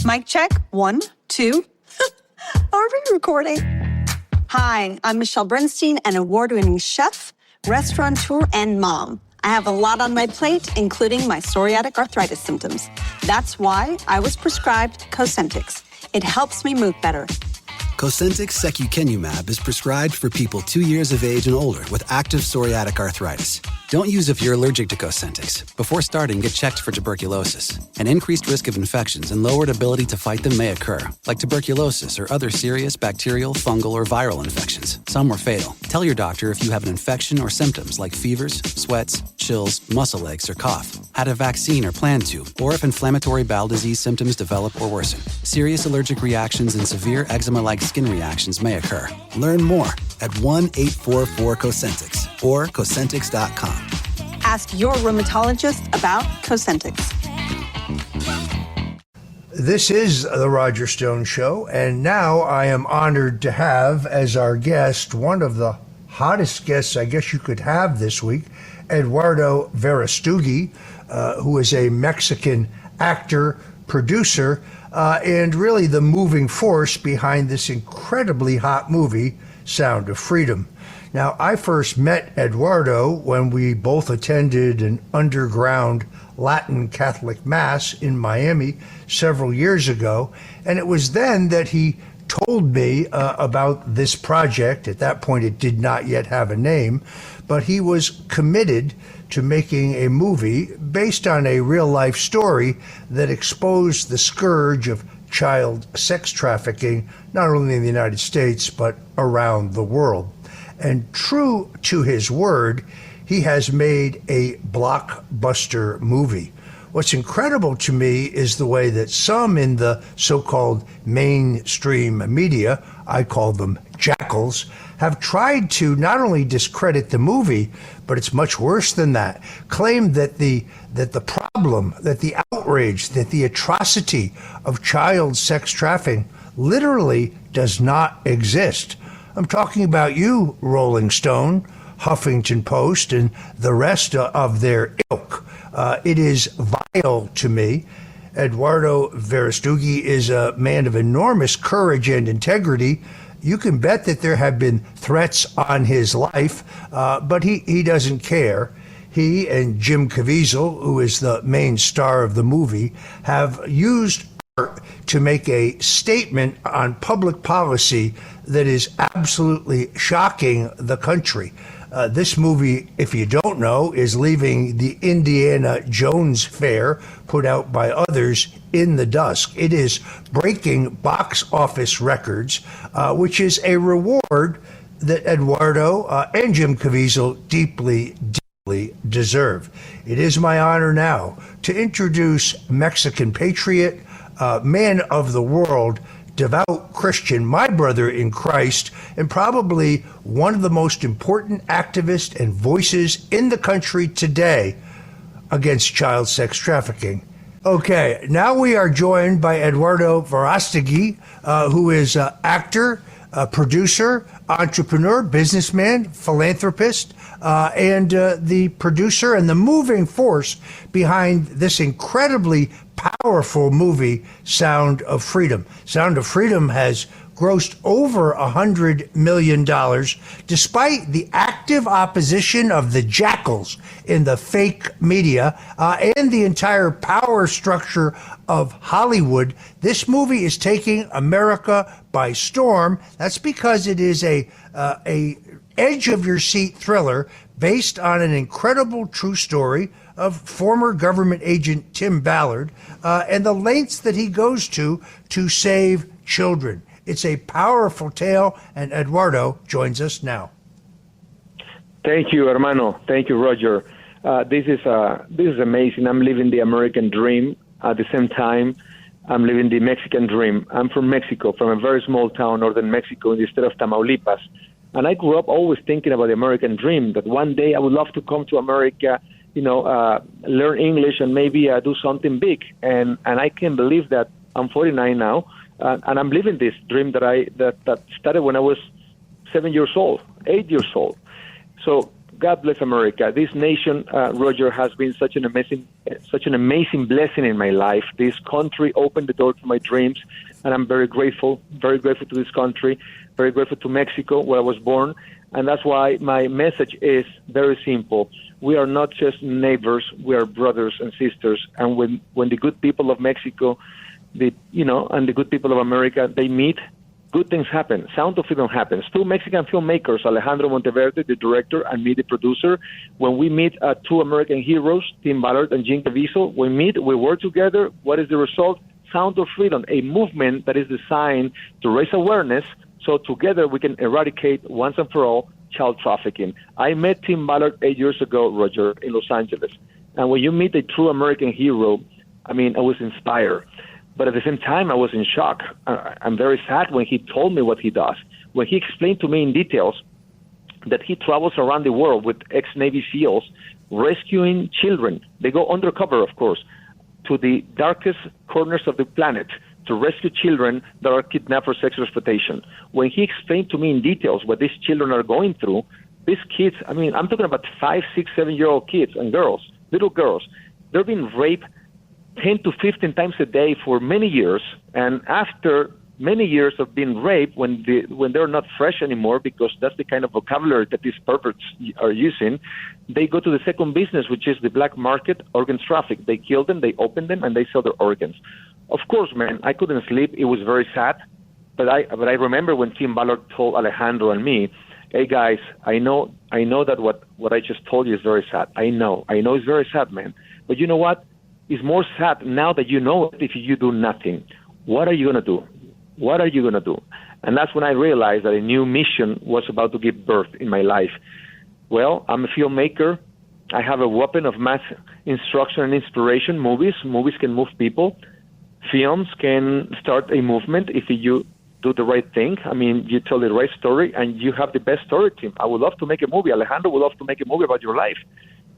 Mic check, 1, 2. Are we recording? Hi, I'm Michelle Bernstein, an award-winning chef, restaurateur, and mom. I have a lot on my plate, including my psoriatic arthritis symptoms. That's why I was prescribed Cosentyx. It helps me move better. Cosentyx secukinumab is prescribed for people 2 years of age and older with active psoriatic arthritis. Don't use if you're allergic to Cosentyx. Before starting, get checked for tuberculosis. An increased risk of infections and lowered ability to fight them may occur, like tuberculosis or other serious bacterial, fungal, or viral infections. Some were fatal. Tell your doctor if you have an infection or symptoms like fevers, sweats, chills, muscle aches, or cough, had a vaccine or plan to, or if inflammatory bowel disease symptoms develop or worsen. Serious allergic reactions and severe eczema-like skin reactions may occur. Learn more at 1-844-COSENTYX or Cosentyx.com. Ask your rheumatologist about Cosentyx. This is The Roger Stone Show, and now I am honored to have as our guest one of the hottest guests I guess you could have this week, Eduardo Verástegui, who is a Mexican actor, producer, and really the moving force behind this incredibly hot movie, Sound of Freedom. Now, I first met Eduardo when we both attended an underground Latin Catholic Mass in Miami several years ago, and it was then that he told me about this project. At that point, it did not yet have a name, but he was committed to making a movie based on a real-life story that exposed the scourge of child sex trafficking, not only in the United States, but around the world. And true to his word, he has made a blockbuster movie. What's incredible to me is the way that some in the so-called mainstream media, I call them jackals, have tried to not only discredit the movie, but it's much worse than that, claim that the problem, that the outrage, that the atrocity of child sex trafficking literally does not exist. I'm talking about you, Rolling Stone, Huffington Post, and the rest of their ilk. It is vile to me. Eduardo Verástegui is a man of enormous courage and integrity. You can bet that there have been threats on his life, but he doesn't care. He and Jim Caviezel, who is the main star of the movie, have used art to make a statement on public policy that is absolutely shocking the country. This movie, if you don't know, is leaving the Indiana Jones Fair, put out by others, in the dust. It is breaking box office records, which is a reward that Eduardo and Jim Caviezel deeply deserve. It is my honor now to introduce Mexican patriot, man of the world, devout Christian, my brother in Christ, and probably one of the most important activists and voices in the country today against child sex trafficking. Okay, now we are joined by Eduardo Verástegui, who is an actor, producer, entrepreneur, businessman, philanthropist, and the producer and the moving force behind this incredibly powerful movie, Sound of Freedom. Sound of Freedom has grossed over $100 million, despite the active opposition of the jackals in the fake media and the entire power structure of Hollywood. This movie is taking America by storm. That's because it is a edge-of-your-seat thriller based on an incredible true story of former government agent Tim Ballard and the lengths that he goes to save children. It's a powerful tale, and Eduardo joins us now. Thank you, hermano. Thank you, Roger. This is amazing. I'm living the American dream. At the same time, I'm living the Mexican dream. I'm from Mexico, from a very small town, northern Mexico, in the state of Tamaulipas. And I grew up always thinking about the American dream, that one day I would love to come to America, learn English and maybe do something big. And I can't believe that I'm 49 now, and I'm living this dream that started when I was 8 years old. So God bless America. This nation, Roger, has been such an amazing blessing in my life. This country opened the door to my dreams, and I'm very grateful to this country, very grateful to Mexico, where I was born. And that's why my message is very simple. We are not just neighbors, we are brothers and sisters. And when the good people of Mexico, and the good people of America, they meet, good things happen. Sound of Freedom happens. Two Mexican filmmakers, Alejandro Monteverde, the director, and me, the producer. When we meet two American heroes, Tim Ballard and Jim Caviezel, we work together. What is the result? Sound of Freedom, a movement that is designed to raise awareness so together we can eradicate once and for all child trafficking. I met Tim Ballard 8 years ago, Roger, in Los Angeles. And when you meet a true American hero, I was inspired. But at the same time, I was in shock. I'm very sad when he told me what he does. When he explained to me in details that he travels around the world with ex-Navy SEALs, rescuing children. They go undercover, of course, to the darkest corners of the planet to rescue children that are kidnapped for sexual exploitation. When he explained to me in details what these children are going through, these kids, I'm talking about 5, 6, 7-year-old kids and girls, little girls, they're being raped 10 to 15 times a day for many years, and after many years of being raped, when they're not fresh anymore, because that's the kind of vocabulary that these perverts are using, they go to the second business, which is the black market, organ traffic. They kill them, they open them, and they sell their organs. Of course, man, I couldn't sleep. It was very sad, but I remember when Tim Ballard told Alejandro and me, "Hey guys, I know that what I just told you is very sad. I know it's very sad, man. But you know what? It's more sad now that you know it if you do nothing. What are you going to do? What are you going to do?" And that's when I realized that a new mission was about to give birth in my life. Well, I'm a filmmaker. I have a weapon of mass instruction and inspiration, movies. Movies can move people. Films can start a movement if you do the right thing. You tell the right story, and you have the best story team. I would love to make a movie. Alejandro would love to make a movie about your life.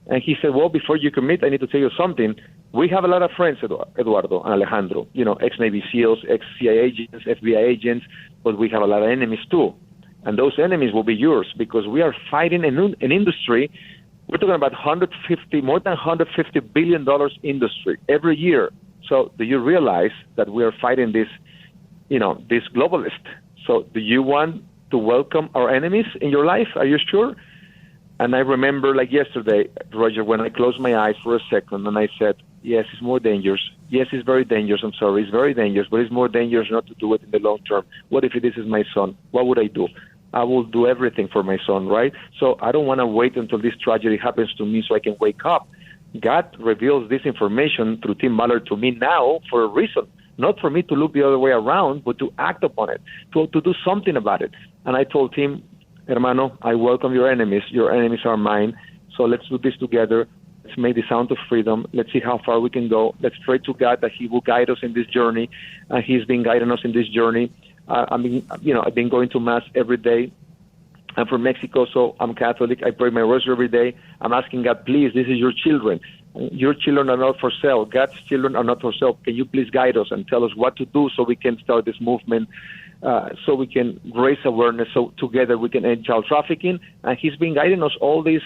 And he said, well, before you commit, I need to tell you something. We have a lot of friends, Eduardo and Alejandro, ex-Navy SEALs, ex-CIA agents, FBI agents, but we have a lot of enemies too. And those enemies will be yours, because we are fighting an industry. We're talking about more than $150 billion industry every year. So do you realize that we are fighting this globalist? So do you want to welcome our enemies in your life? Are you sure? And I remember like yesterday, Roger, when I closed my eyes for a second and I said, yes, it's more dangerous. Yes, it's very dangerous. I'm sorry. It's very dangerous, but it's more dangerous not to do it in the long term. What if this is my son? What would I do? I will do everything for my son, right? So I don't want to wait until this tragedy happens to me so I can wake up. God reveals this information through Tim Ballard to me now for a reason, not for me to look the other way around, but to act upon it, to do something about it. And I told him, hermano, I welcome your enemies. Your enemies are mine. So let's do this together. Let's make the sound of freedom. Let's see how far we can go. Let's pray to God that he will guide us in this journey. And he's been guiding us in this journey. I've been going to Mass every day. I'm from Mexico, so I'm Catholic. I pray my rosary every day. I'm asking God, please, this is your children. Your children are not for sale. God's children are not for sale. Can you please guide us and tell us what to do so we can start this movement, so we can raise awareness, so together we can end child trafficking? And he's been guiding us all these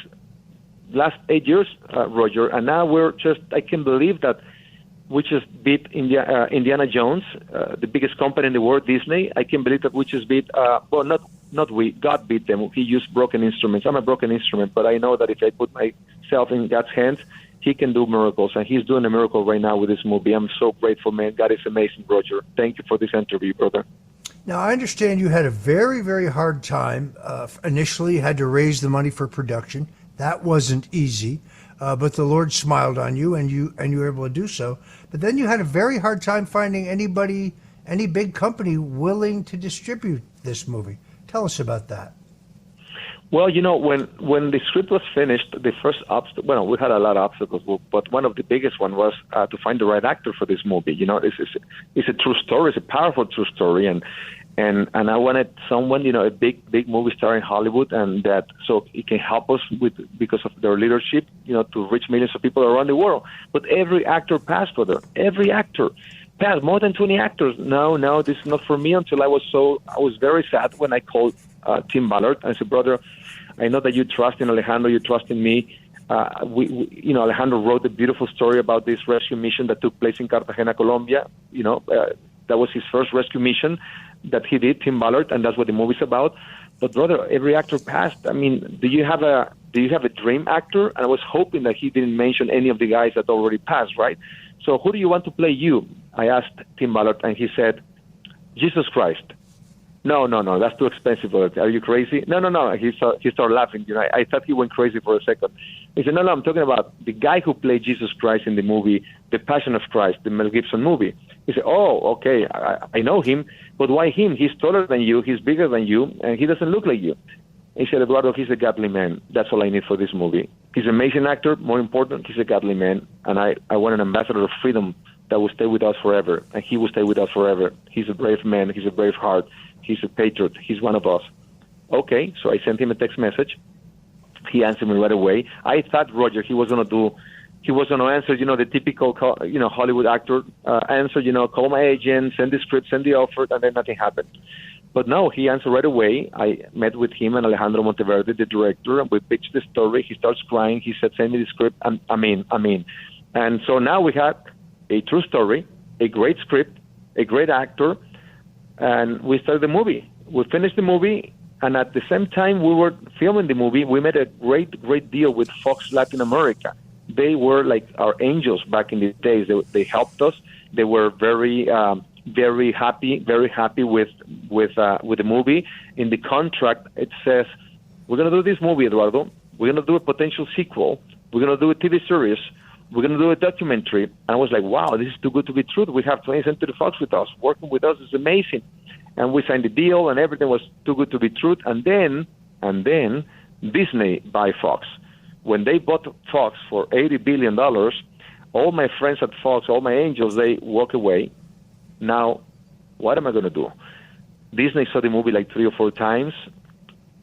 last 8 years, Roger. And now I can believe that we just beat Indiana Jones, the biggest company in the world, Disney. I can believe that we just beat, not we, God beat them. He used broken instruments. I'm a broken instrument, but I know that if I put myself in God's hands, he can do miracles, and he's doing a miracle right now with this movie. I'm so grateful, man. God is amazing, Roger. Thank you for this interview, brother. Now, I understand you had a very, very hard time. Initially, you had to raise the money for production. That wasn't easy, but the Lord smiled on you, and you were able to do so. But then you had a very hard time finding any big company willing to distribute this movie. Tell us about that. Well, when the script was finished, the first obstacle, we had a lot of obstacles, but one of the biggest one was to find the right actor for this movie. It's a true story. It's a powerful true story. And I wanted someone, a big movie star in Hollywood, and that so it can help us because of their leadership, to reach millions of people around the world. But every actor passed, brother. Every actor passed. More than 20 actors. No, this is not for me. Until I was very sad when I called Tim Ballard and said, brother, I know that you trust in Alejandro, you trust in me. Alejandro wrote a beautiful story about this rescue mission that took place in Cartagena, Colombia. That was his first rescue mission that he did, Tim Ballard, and that's what the movie's about. But brother, every actor passed. I mean, do you have a dream actor? And I was hoping that he didn't mention any of the guys that already passed, right? So who do you want to play you? I asked Tim Ballard, and he said, Jesus Christ. No, that's too expensive. Are you crazy? No. He started laughing. I thought he went crazy for a second. He said, no, I'm talking about the guy who played Jesus Christ in the movie, The Passion of Christ, the Mel Gibson movie. He said, oh, okay, I know him, but why him? He's taller than you, he's bigger than you, and he doesn't look like you. He said, Eduardo, he's a godly man. That's all I need for this movie. He's an amazing actor. More important, he's a godly man, and I want an ambassador of freedom that will stay with us forever, and he will stay with us forever. He's a brave man. He's a brave heart. He's a patriot. He's one of us. Okay, so I sent him a text message. He answered me right away. I thought, Roger, he was going to answer, the typical, Hollywood actor answer, call my agent, send the script, send the offer, and then nothing happened. But no, he answered right away. I met with him and Alejandro Monteverde, the director, and we pitched the story. He starts crying. He said, send me the script. I mean. And so now we have a true story, a great script, a great actor, and we started the movie. We finished the movie, and at the same time we were filming the movie, we made a great deal with Fox Latin America. They were like our angels back in the days. They helped us. They were very happy with the movie. In the contract, it says, we're going to do this movie, Eduardo. We're going to do a potential sequel. We're going to do a TV series. We're going to do a documentary. And I was like, wow, this is too good to be true. We have 20th Century Fox with us. Working with us is amazing. And we signed the deal, and everything was too good to be true. And then Disney buy Fox. When they bought Fox for $80 billion, all my friends at Fox, all my angels, they walk away. Now, what am I going to do? Disney saw the movie like 3 or 4 times.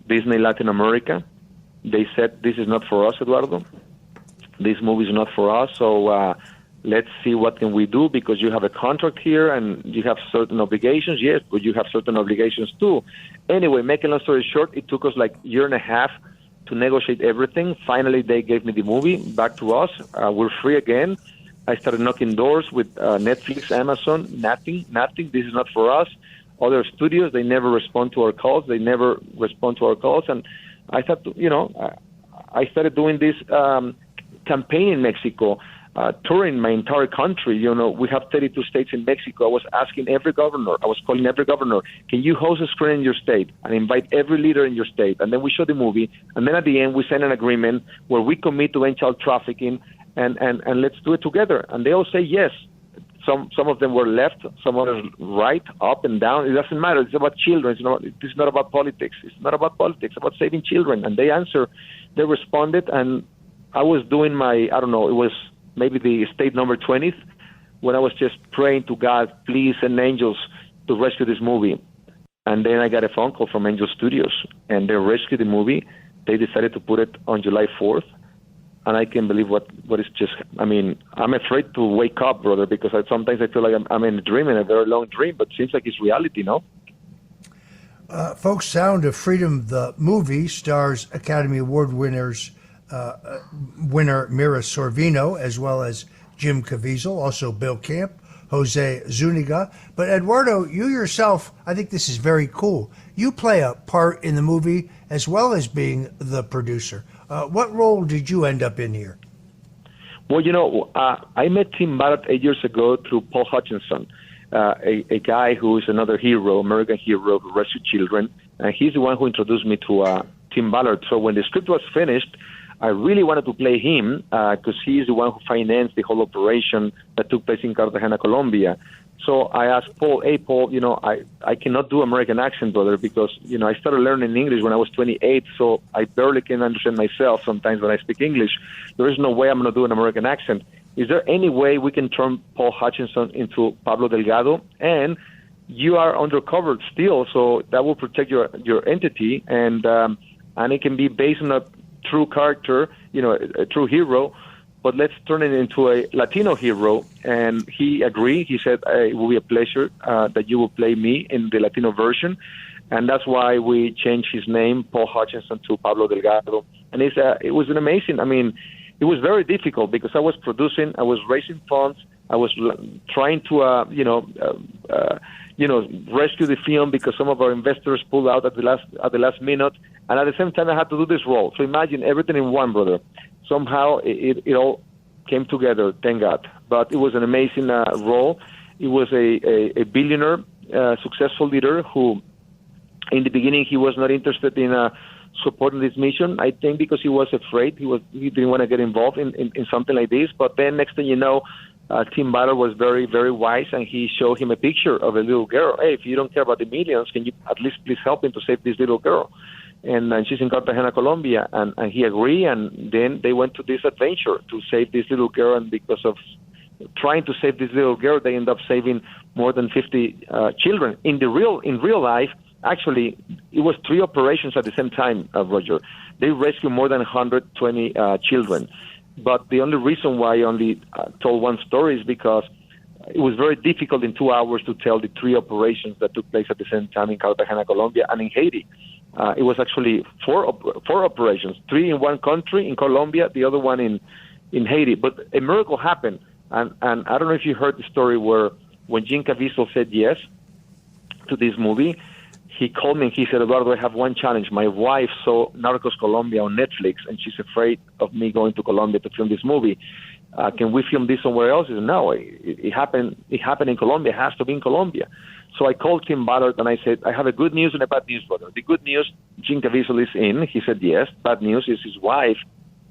Disney Latin America. They said, this is not for us, Eduardo. This movie is not for us, so let's see what can we do, because you have a contract here and you have certain obligations. Yes, but you have certain obligations too. Anyway, making a long story short, it took us like a year and a half to negotiate everything. Finally, they gave me the movie back to us. We're free again. I started knocking doors with Netflix, Amazon. Nothing. This is not for us. Other studios, they never respond to our calls. And I thought, I started doing this campaign in Mexico, touring my entire country. We have 32 states in Mexico. I was asking every governor, I was calling every governor, can you host a screening in your state and invite every leader in your state? And then we show the movie. And then at the end, we sign an agreement where we commit to end child trafficking and let's do it together. And they all say yes. Some of them were left, some others right, up and down. It doesn't matter. It's about children. It's not about politics. It's not about politics. It's about saving children. And they responded, and I was doing it was maybe the state number 20th, when I was just praying to God, please send angels to rescue this movie. And then I got a phone call from Angel Studios, and they rescued the movie. They decided to put it on July 4th. And I can't believe what is just, I'm afraid to wake up, brother, because sometimes I feel like I'm in a dream, in a very long dream, but it seems like it's reality, no? Folks, Sound of Freedom, the movie, stars Academy Award winner Mira Sorvino, as well as Jim Caviezel, also Bill Camp, Jose Zuniga. But Eduardo, you yourself, I think this is very cool. You play a part in the movie as well as being the producer. What role did you end up in here? Well, I met Tim Ballard 8 years ago through Paul Hutchinson, a guy who is another hero, American hero who rescued children. And he's the one who introduced me to Tim Ballard. So when the script was finished, I really wanted to play him because he's the one who financed the whole operation that took place in Cartagena, Colombia. So I asked Paul, hey, Paul, I cannot do American accent, brother, because, I started learning English when I was 28, so I barely can understand myself sometimes when I speak English. There is no way I'm going to do an American accent. Is there any way we can turn Paul Hutchinson into Pablo Delgado? And you are undercover still, so that will protect your entity, and it can be based on a true character, a true hero, but let's turn it into a Latino hero. And he agreed. He said, it will be a pleasure that you will play me in the Latino version. And that's why we changed his name, Paul Hutchinson, to Pablo Delgado. And it was an amazing, it was very difficult because I was producing, I was raising funds, I was trying to, rescue the film because some of our investors pulled out at the last minute. And at the same time, I had to do this role. So imagine everything in one, brother. Somehow it all came together, thank God. But it was an amazing role. It was a billionaire, successful leader who, in the beginning, he was not interested in supporting this mission. I think because he was afraid, he didn't want to get involved in something like this. But then next thing you know, Tim Ballard was very, very wise, and he showed him a picture of a little girl. Hey, if you don't care about the millions, can you at least please help him to save this little girl? And she's in Cartagena, Colombia, and he agreed, and then they went to this adventure to save this little girl, and because of trying to save this little girl, they end up saving more than 50 children. In real life, actually, it was 3 operations at the same time, Roger. They rescued more than 120 children. But the only reason why I only told one story is because it was very difficult in 2 hours to tell the 3 operations that took place at the same time in Cartagena, Colombia, and in Haiti. It was actually four operations, 3 in one country, in Colombia, the other one in Haiti. But a miracle happened. And I don't know if you heard the story where when Jim Caviezel said yes to this movie, he called me and he said, Eduardo, I have one challenge. My wife saw Narcos Colombia on Netflix, and she's afraid of me going to Colombia to film this movie. Can we film this somewhere else? He said, no, it happened in Colombia. It has to be in Colombia. So I called Tim Ballard and I said, I have a good news and a bad news, brother. The good news, Jim Caviezel is in. He said yes. Bad news is his wife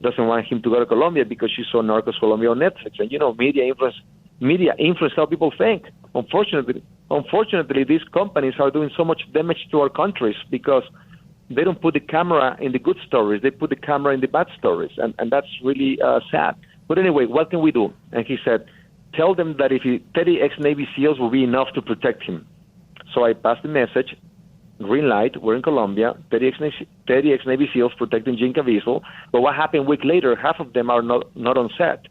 doesn't want him to go to Colombia because she saw Narcos Colombia on Netflix. And, media influence how people think. Unfortunately, these companies are doing so much damage to our countries because they don't put the camera in the good stories. They put the camera in the bad stories. And that's really sad. But anyway, what can we do? And he said, tell them that if 30 ex-Navy SEALs will be enough to protect him. So I passed the message. Green light, we're in Colombia, 30 ex-Navy SEALs protecting Jim Caviezel. But what happened a week later, half of them are not on set.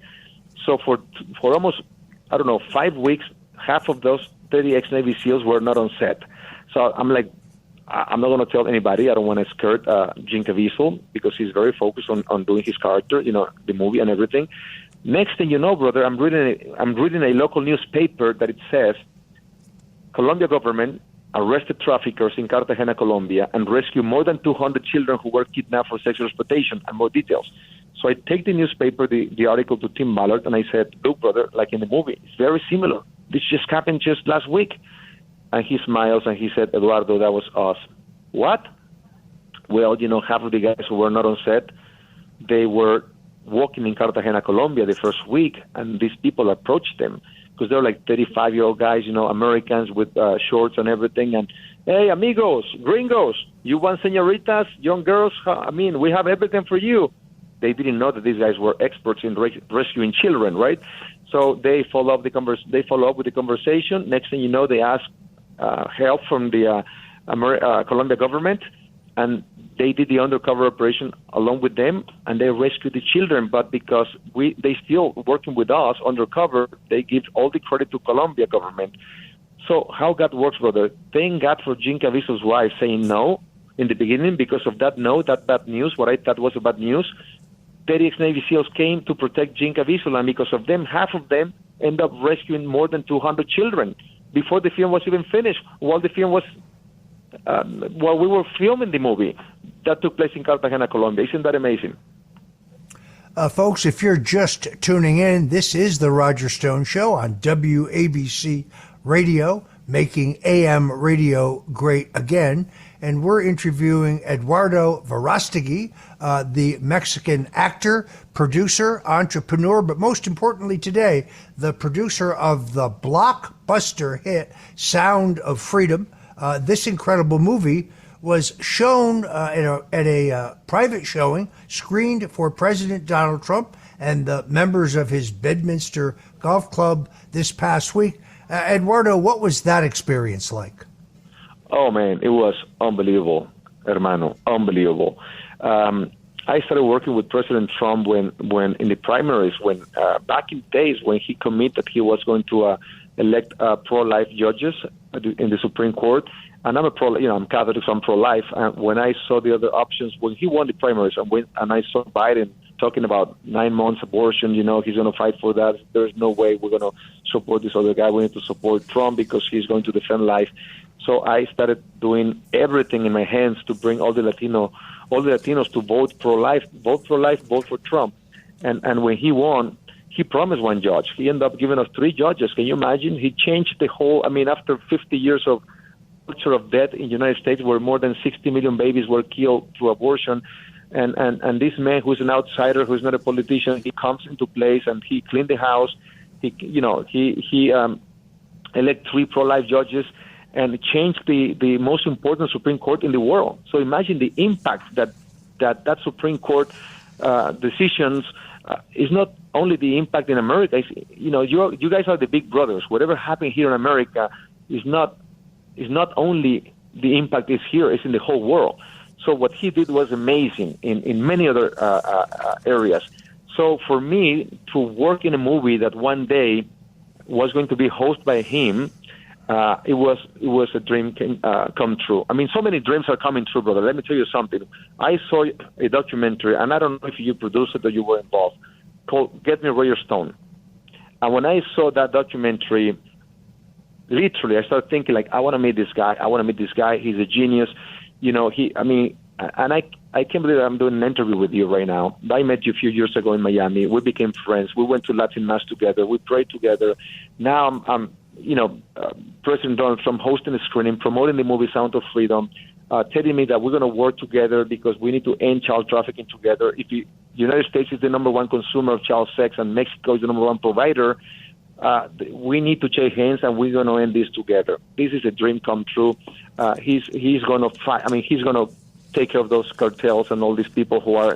So for almost, 5 weeks, half of those 30 ex-Navy SEALs were not on set. So I'm like, I'm not going to tell anybody. I don't want to scare Jim Caviezel because he's very focused on doing his character, the movie and everything. Next thing you know, brother, I'm reading a local newspaper that it says, Colombia government arrested traffickers in Cartagena, Colombia, and rescued more than 200 children who were kidnapped for sexual exploitation, and more details. So I take the newspaper, the article to Tim Ballard, and I said, look, brother, like in the movie, it's very similar. This just happened just last week. And he smiles and he said, Eduardo, that was us. What? Well, half of the guys who were not on set, they were walking in Cartagena, Colombia the first week, and these people approached them because they're like 35-year-old guys, Americans with shorts and everything. And, hey, amigos, gringos, you want senoritas, young girls? We have everything for you. They didn't know that these guys were experts in rescuing children, right? So they follow up with the conversation. Next thing you know, they ask help from the Colombia government, and they did the undercover operation along with them, and they rescued the children. But because they still working with us undercover, they give all the credit to Colombia government. So how God works, brother? Thank God for Jim Caviezel's wife saying no in the beginning. Because of that that bad news, what I thought was a bad news, 30 ex-Navy SEALs came to protect Jim Caviezel, and because of them, half of them end up rescuing more than 200 children before the film was even finished. While the film was, while we were filming the movie, that took place in Cartagena, Colombia. Isn't that amazing? Folks, if you're just tuning in, this is the Roger Stone Show on WABC Radio, making AM radio great again. And we're interviewing Eduardo Verástegui, the Mexican actor, producer, entrepreneur, but most importantly today, the producer of the blockbuster hit Sound of Freedom. This incredible movie was shown at a private showing, screened for President Donald Trump and the members of his Bedminster Golf Club this past week. Eduardo, what was that experience like? Oh, man, it was unbelievable, hermano, unbelievable. I started working with President Trump when in the primaries, back in days when he committed that he was going to elect pro-life judges in the Supreme Court. And I'm I'm Catholic, so I'm pro-life. And when I saw the other options, when he won the primaries, and I saw Biden talking about 9 months abortion, he's going to fight for that. There's no way we're going to support this other guy. We need to support Trump because he's going to defend life. So I started doing everything in my hands to bring all the Latinos to vote pro-life, vote for Trump. And when he won, he promised one judge. He ended up giving us 3 judges. Can you imagine? He changed the whole, after 50 years of culture of death in the United States, where more than 60 million babies were killed through abortion, and this man who's an outsider, who's not a politician, he comes into place and he cleaned the house. He elect 3 pro-life judges and changed the most important Supreme Court in the world. So imagine the impact that Supreme Court decisions is not only the impact in America. It's, you guys are the big brothers. Whatever happened here in America is not only the impact is here, it's in the whole world. So what he did was amazing in many other areas. So for me to work in a movie that one day was going to be hosted by him, it was a dream come true. So many dreams are coming true, brother. Let me tell you something. I saw a documentary, and I don't know if you produced it or you were involved, called Get Me Roger Stone. And when I saw that documentary, literally, I started thinking, I want to meet this guy. He's a genius. And I can't believe I'm doing an interview with you right now. I met you a few years ago in Miami. We became friends. We went to Latin Mass together. We prayed together. Now I'm President Donald Trump hosting a screening, promoting the movie Sound of Freedom, telling me that we're going to work together because we need to end child trafficking together. If the United States is the number 1 consumer of child sex and Mexico is the number 1 provider, we need to shake hands and we're going to end this together. This is a dream come true. He's going to fight. He's going to take care of those cartels and all these people who are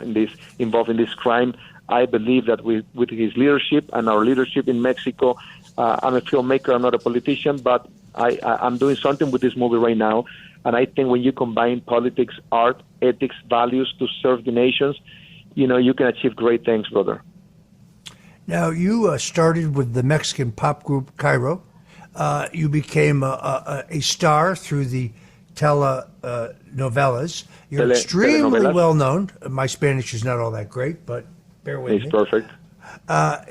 involved in this crime. I believe that with his leadership and our leadership in Mexico, I'm a filmmaker, I'm not a politician, but I'm doing something with this movie right now. And I think when you combine politics, art, ethics, values to serve the nations, you can achieve great things, brother. Now, you started with the Mexican pop group Cairo. You became a star through the telenovelas. You're extremely well known. My Spanish is not all that great, but bear with me. It's perfect.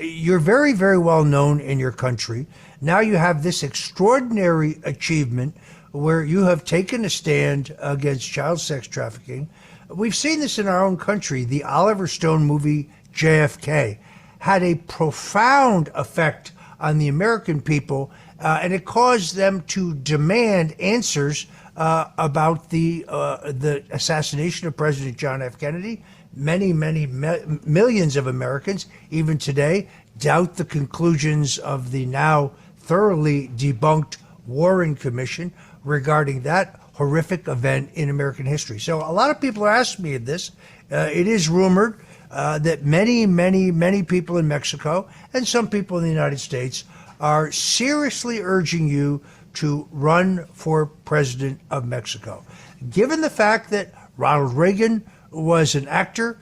You're very, very well known in your country. Now you have this extraordinary achievement where you have taken a stand against child sex trafficking. We've seen this in our own country. The Oliver Stone movie JFK had a profound effect on the American people, and it caused them to demand answers about the assassination of President John F. Kennedy. Many millions of Americans, even today, doubt the conclusions of the now thoroughly debunked Warren Commission regarding that horrific event in American history. So a lot of people are asking me this. It is rumored that many people in Mexico and some people in the United States are seriously urging you to run for president of Mexico. Given the fact that Ronald Reagan was an actor,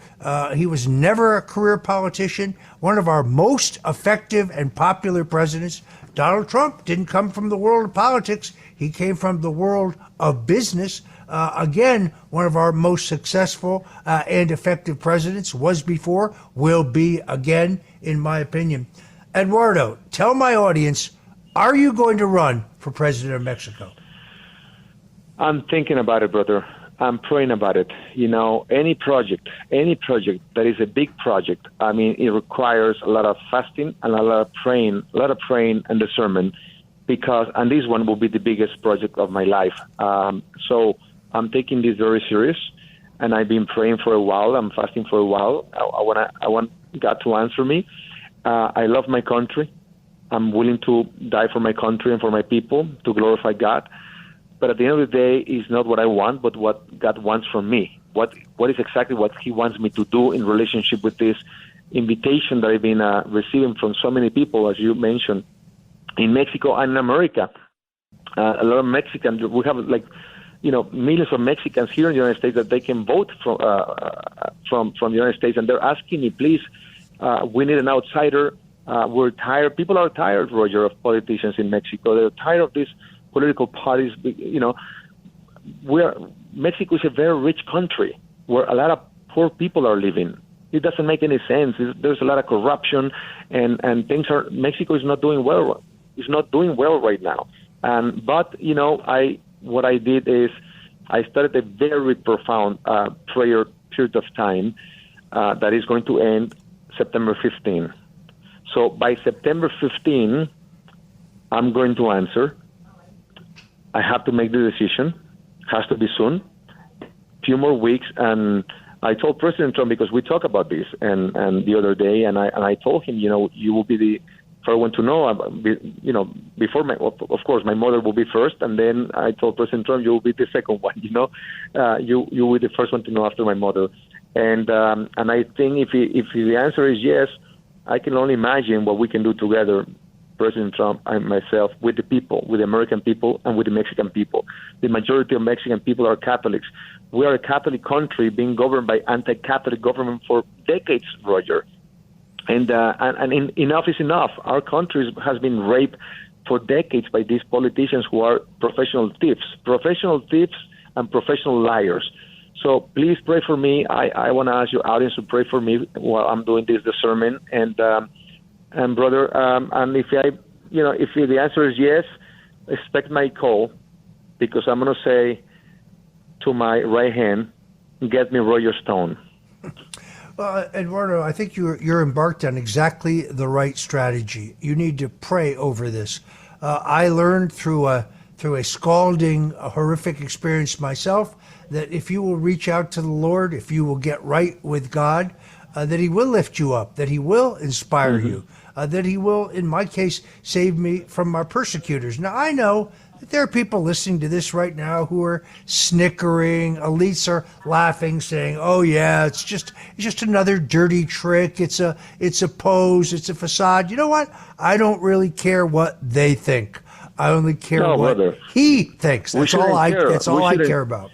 he was never a career politician, one of our most effective and popular presidents. Donald Trump didn't come from the world of politics. He came from the world of business. Again, one of our most successful and effective presidents, was before, will be again, in my opinion. Eduardo, tell my audience, are you going to run for president of Mexico? I'm thinking about it, brother. I'm praying about it. Any project that is a big project, it requires a lot of fasting and a lot of praying and discernment, and this one will be the biggest project of my life. So I'm taking this very serious, and I've been praying for a while. I'm fasting for a while. I want God to answer me. I love my country. I'm willing to die for my country and for my people to glorify God. But at the end of the day, it's not what I want, but what God wants from me. What is exactly what He wants me to do in relationship with this invitation that I've been receiving from so many people, as you mentioned, in Mexico and in America. A lot of Mexicans, we have millions of Mexicans here in the United States that they can vote from the United States, and they're asking me, please, we need an outsider. We're tired. People are tired, Roger, of politicians in Mexico. They're tired of this political parties, Mexico is a very rich country where a lot of poor people are living. It doesn't make any sense. There's a lot of corruption, and Mexico is not doing well. It's not doing well right now. But what I did is I started a very profound prayer period of time that is going to end September 15. So by September 15, I'm going to answer. I have to make the decision. Has to be soon. Few more weeks, and I told President Trump, because we talked about this and the other day, and I told him, you will be the first one to know. Before of course, my mother will be first, and then I told President Trump, you will be the second one. You will be the first one to know after my mother. And I think if the answer is yes, I can only imagine what we can do together, President Trump and myself, with the people, with the American people and with the Mexican people. The majority of Mexican people are Catholics. We are a Catholic country being governed by anti-Catholic government for decades, Roger. And enough is enough. Our country has been raped for decades by these politicians who are professional thieves and professional liars. So please pray for me. I want to ask your audience to pray for me while I'm doing this sermon. And brother, and if the answer is yes, expect my call, because I'm going to say to my right hand, get me Roger Stone. Eduardo, I think you're embarked on exactly the right strategy. You need to pray over this. I learned through a scalding, a horrific experience myself, that if you will reach out to the Lord, if you will get right with God, that He will lift you up, that He will inspire you, that He will, in my case, save me from our persecutors. Now, I know that there are people listening to this right now who are snickering, elites are laughing, saying, "Oh yeah, it's just another dirty trick. It's a pose. It's a facade." You know what? I don't really care what they think. I only care what He thinks. That's all I care about.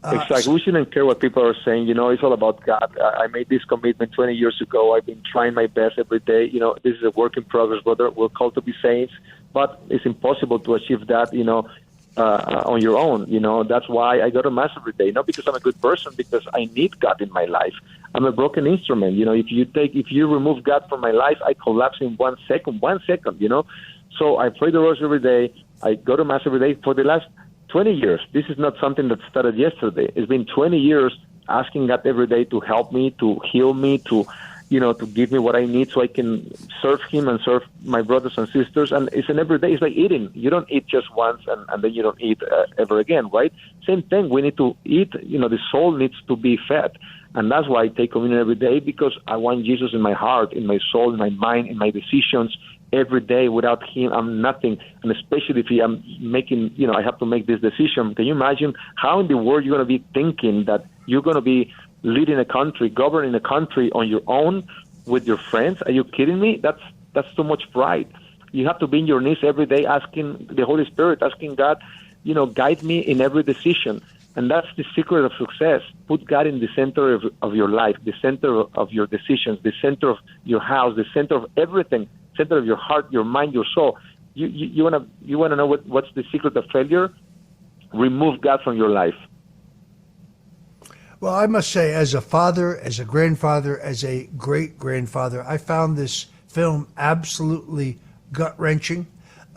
Exactly. We shouldn't care what people are saying. It's all about God. I made this commitment 20 years ago. I've been trying my best every day. This is a work in progress, brother. We're called to be saints, but it's impossible to achieve that, on your own. That's why I go to Mass every day. Not because I'm a good person, because I need God in my life. I'm a broken instrument. If you remove God from my life, I collapse in 1 second. So I pray the rosary every day. I go to Mass every day for the last 20 years. This is not something that started yesterday. It's been 20 years asking God every day to help me, to heal me, to give me what I need so I can serve Him and serve my brothers and sisters. And it's an everyday. It's like eating. You don't eat just once and then you don't eat ever again, right? Same thing. We need to eat. The soul needs to be fed. And that's why I take communion every day, because I want Jesus in my heart, in my soul, in my mind, in my decisions. Every day, without Him, I'm nothing. And especially if I'm making, I have to make this decision. Can you imagine how in the world you're going to be thinking that you're going to be leading a country, governing a country on your own with your friends? Are you kidding me? That's too much pride. You have to be on your knees every day, asking the Holy Spirit, asking God, guide me in every decision. And that's the secret of success. Put God in the center of your life, the center of your decisions, the center of your house, the center of everything. Center of your heart, your mind, your soul. You wanna know what's the secret of failure? Remove God from your life. Well, I must say, as a father, as a grandfather, as a great-grandfather, I found this film absolutely gut-wrenching.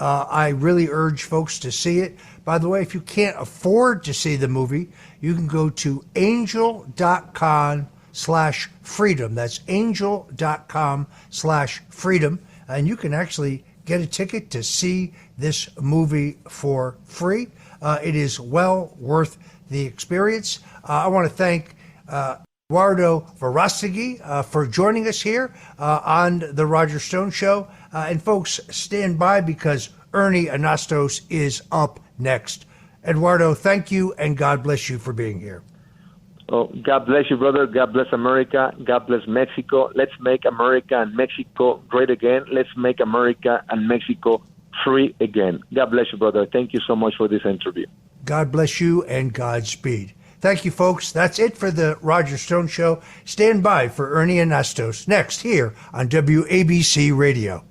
I really urge folks to see it. By the way, if you can't afford to see the movie, you can go to angel.com/freedom. That's angel.com/freedom. And you can actually get a ticket to see this movie for free. It is well worth the experience. I want to thank Eduardo Verástegui for joining us here on The Roger Stone Show. And folks, stand by, because Ernie Anastos is up next. Eduardo, thank you, and God bless you for being here. Oh, God bless you, brother. God bless America. God bless Mexico. Let's make America and Mexico great again. Let's make America and Mexico free again. God bless you, brother. Thank you so much for this interview. God bless you, and Godspeed. Thank you, folks. That's it for the Roger Stone Show. Stand by for Ernie Anastos next here on WABC Radio.